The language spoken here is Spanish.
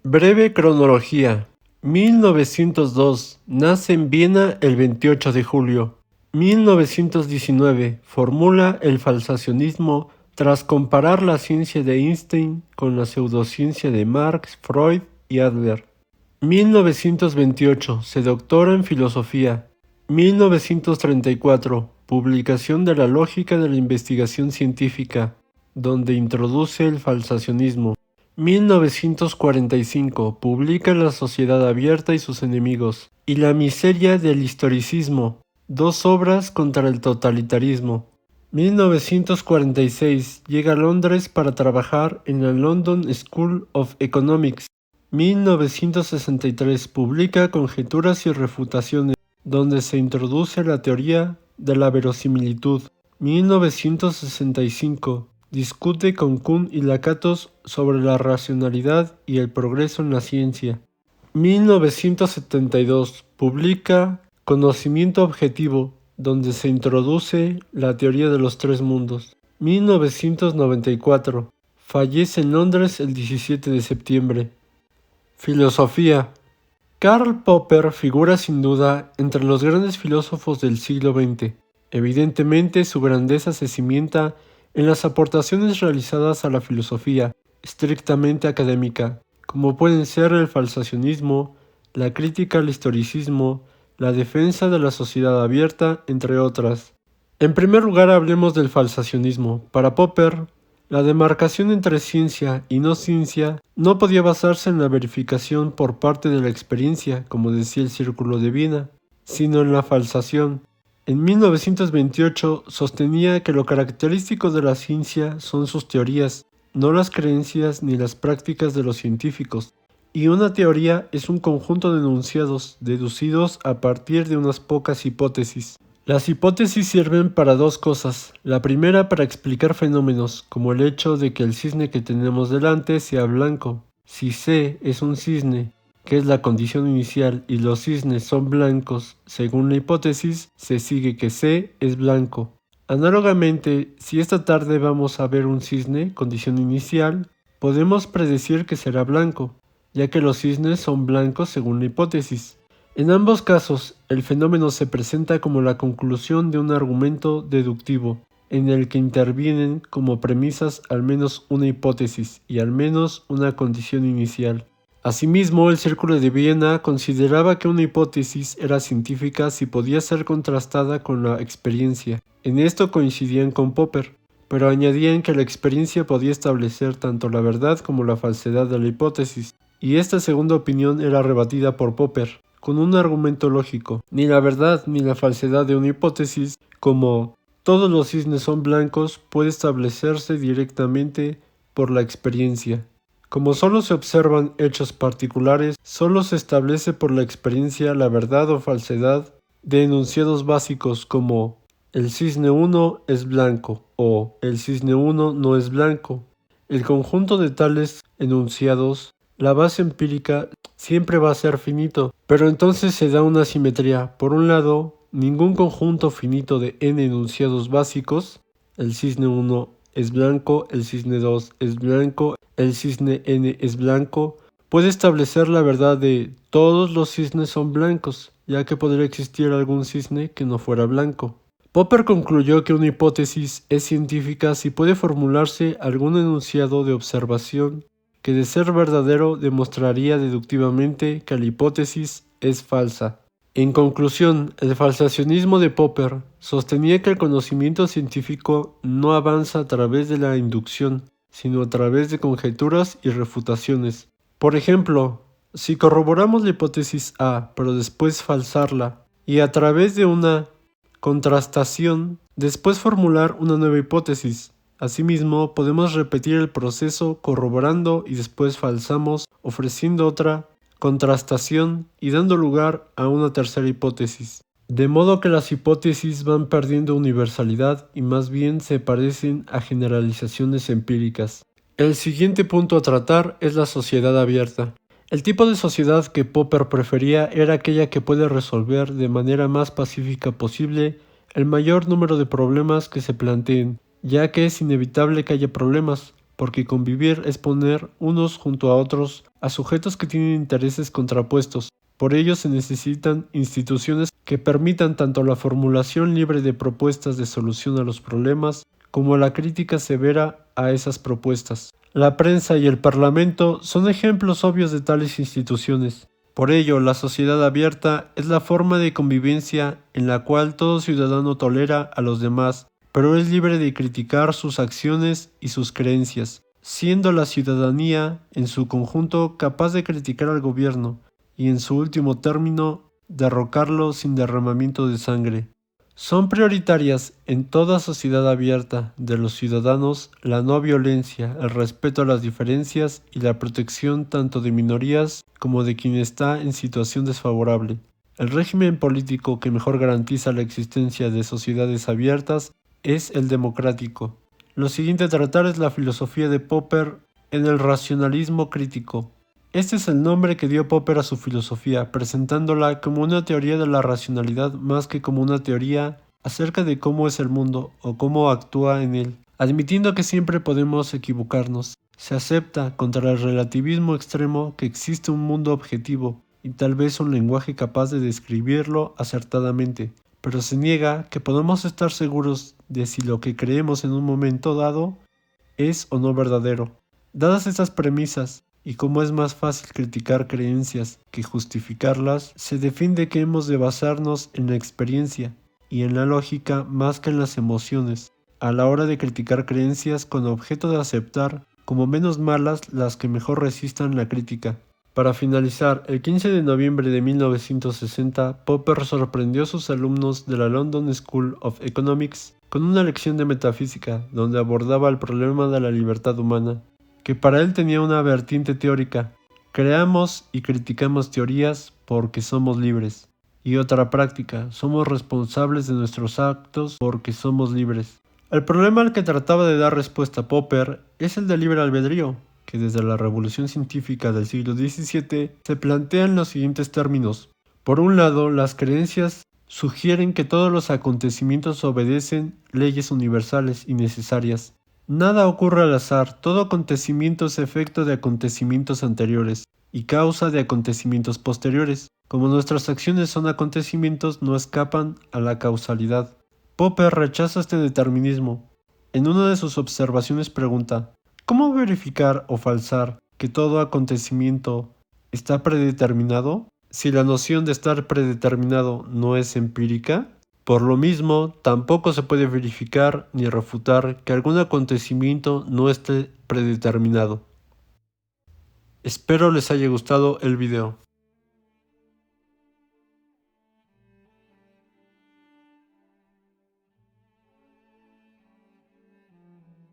Breve cronología. 1902. Nace en Viena el 28 de julio. 1919. Formula el falsacionismo tras comparar la ciencia de Einstein con la pseudociencia de Marx, Freud y Adler. 1928. Se doctora en filosofía. 1934. Publicación de la lógica de la investigación científica, donde introduce el falsacionismo. 1945. Publica La sociedad abierta y sus enemigos y La miseria del historicismo, dos obras contra el totalitarismo. 1946. Llega a Londres para trabajar en la London School of Economics. 1963. Publica Conjeturas y refutaciones, donde se introduce la teoría de la verosimilitud. 1965. Discute con Kuhn y Lakatos sobre la racionalidad y el progreso en la ciencia. 1972. Publica Conocimiento objetivo, donde se introduce la teoría de los tres mundos. 1994. Fallece en Londres el 17 de septiembre. Filosofía. Karl Popper figura sin duda entre los grandes filósofos del siglo XX. Evidentemente, su grandeza se cimienta en las aportaciones realizadas a la filosofía estrictamente académica, como pueden ser el falsacionismo, la crítica al historicismo, la defensa de la sociedad abierta, entre otras. En primer lugar, hablemos del falsacionismo. Para Popper, la demarcación entre ciencia y no ciencia no podía basarse en la verificación por parte de la experiencia, como decía el Círculo de Viena, sino en la falsación. En 1928 sostenía que lo característico de la ciencia son sus teorías, no las creencias ni las prácticas de los científicos, y una teoría es un conjunto de enunciados deducidos a partir de unas pocas hipótesis. Las hipótesis sirven para dos cosas. La primera, para explicar fenómenos, como el hecho de que el cisne que tenemos delante sea blanco. Si C es un cisne, que es la condición inicial, y los cisnes son blancos, según la hipótesis, se sigue que C es blanco. Análogamente, si esta tarde vamos a ver un cisne, condición inicial, podemos predecir que será blanco, ya que los cisnes son blancos según la hipótesis. En ambos casos, el fenómeno se presenta como la conclusión de un argumento deductivo, en el que intervienen como premisas al menos una hipótesis y al menos una condición inicial. Asimismo, el Círculo de Viena consideraba que una hipótesis era científica si podía ser contrastada con la experiencia. En esto coincidían con Popper, pero añadían que la experiencia podía establecer tanto la verdad como la falsedad de la hipótesis, y esta segunda opinión era rebatida por Popper, con un argumento lógico. Ni la verdad ni la falsedad de una hipótesis, como todos los cisnes son blancos, puede establecerse directamente por la experiencia. Como solo se observan hechos particulares, solo se establece por la experiencia la verdad o falsedad de enunciados básicos como el cisne 1 es blanco o el cisne 1 no es blanco. El conjunto de tales enunciados, la base empírica, siempre va a ser finito, pero entonces se da una simetría. Por un lado, ningún conjunto finito de n enunciados básicos, el cisne 1 es blanco, el cisne 2 es blanco, el cisne n es blanco, puede establecer la verdad de todos los cisnes son blancos, ya que podría existir algún cisne que no fuera blanco. Popper concluyó que una hipótesis es científica si puede formularse algún enunciado de observación que, de ser verdadero, demostraría deductivamente que la hipótesis es falsa. En conclusión, el falsacionismo de Popper sostenía que el conocimiento científico no avanza a través de la inducción, sino a través de conjeturas y refutaciones. Por ejemplo, si corroboramos la hipótesis A, pero después falsarla, y a través de una contrastación, después formular una nueva hipótesis. Asimismo, podemos repetir el proceso corroborando y después falsamos, ofreciendo otra contrastación y dando lugar a una tercera hipótesis. De modo que las hipótesis van perdiendo universalidad y más bien se parecen a generalizaciones empíricas. El siguiente punto a tratar es la sociedad abierta. El tipo de sociedad que Popper prefería era aquella que puede resolver de manera más pacífica posible el mayor número de problemas que se planteen, ya que es inevitable que haya problemas, porque convivir es poner unos junto a otros a sujetos que tienen intereses contrapuestos. Por ello se necesitan instituciones que permitan tanto la formulación libre de propuestas de solución a los problemas como la crítica severa a esas propuestas. La prensa y el Parlamento son ejemplos obvios de tales instituciones. Por ello, la sociedad abierta es la forma de convivencia en la cual todo ciudadano tolera a los demás, pero es libre de criticar sus acciones y sus creencias, siendo la ciudadanía en su conjunto capaz de criticar al gobierno y en su último término derrocarlo sin derramamiento de sangre. Son prioritarias en toda sociedad abierta de los ciudadanos la no violencia, el respeto a las diferencias y la protección tanto de minorías como de quien está en situación desfavorable. El régimen político que mejor garantiza la existencia de sociedades abiertas es el democrático. Lo siguiente a tratar es la filosofía de Popper en el racionalismo crítico. Este es el nombre que dio Popper a su filosofía, presentándola como una teoría de la racionalidad más que como una teoría acerca de cómo es el mundo o cómo actúa en él. Admitiendo que siempre podemos equivocarnos, se acepta contra el relativismo extremo que existe un mundo objetivo y tal vez un lenguaje capaz de describirlo acertadamente, pero se niega que podemos estar seguros de si lo que creemos en un momento dado es o no verdadero. Dadas estas premisas, y como es más fácil criticar creencias que justificarlas, se defiende que hemos de basarnos en la experiencia y en la lógica más que en las emociones, a la hora de criticar creencias con objeto de aceptar como menos malas las que mejor resistan la crítica. Para finalizar, el 15 de noviembre de 1960, Popper sorprendió a sus alumnos de la London School of Economics con una lección de metafísica donde abordaba el problema de la libertad humana, que para él tenía una vertiente teórica: creamos y criticamos teorías porque somos libres, y otra práctica: somos responsables de nuestros actos porque somos libres. El problema al que trataba de dar respuesta Popper es el del libre albedrío, que desde la revolución científica del siglo XVII se plantea en los siguientes términos. Por un lado, las creencias sugieren que todos los acontecimientos obedecen leyes universales y necesarias. Nada ocurre al azar, todo acontecimiento es efecto de acontecimientos anteriores y causa de acontecimientos posteriores. Como nuestras acciones son acontecimientos, no escapan a la causalidad. Popper rechaza este determinismo. En una de sus observaciones pregunta: ¿cómo verificar o falsar que todo acontecimiento está predeterminado si la noción de estar predeterminado no es empírica? Por lo mismo, tampoco se puede verificar ni refutar que algún acontecimiento no esté predeterminado. Espero les haya gustado el video.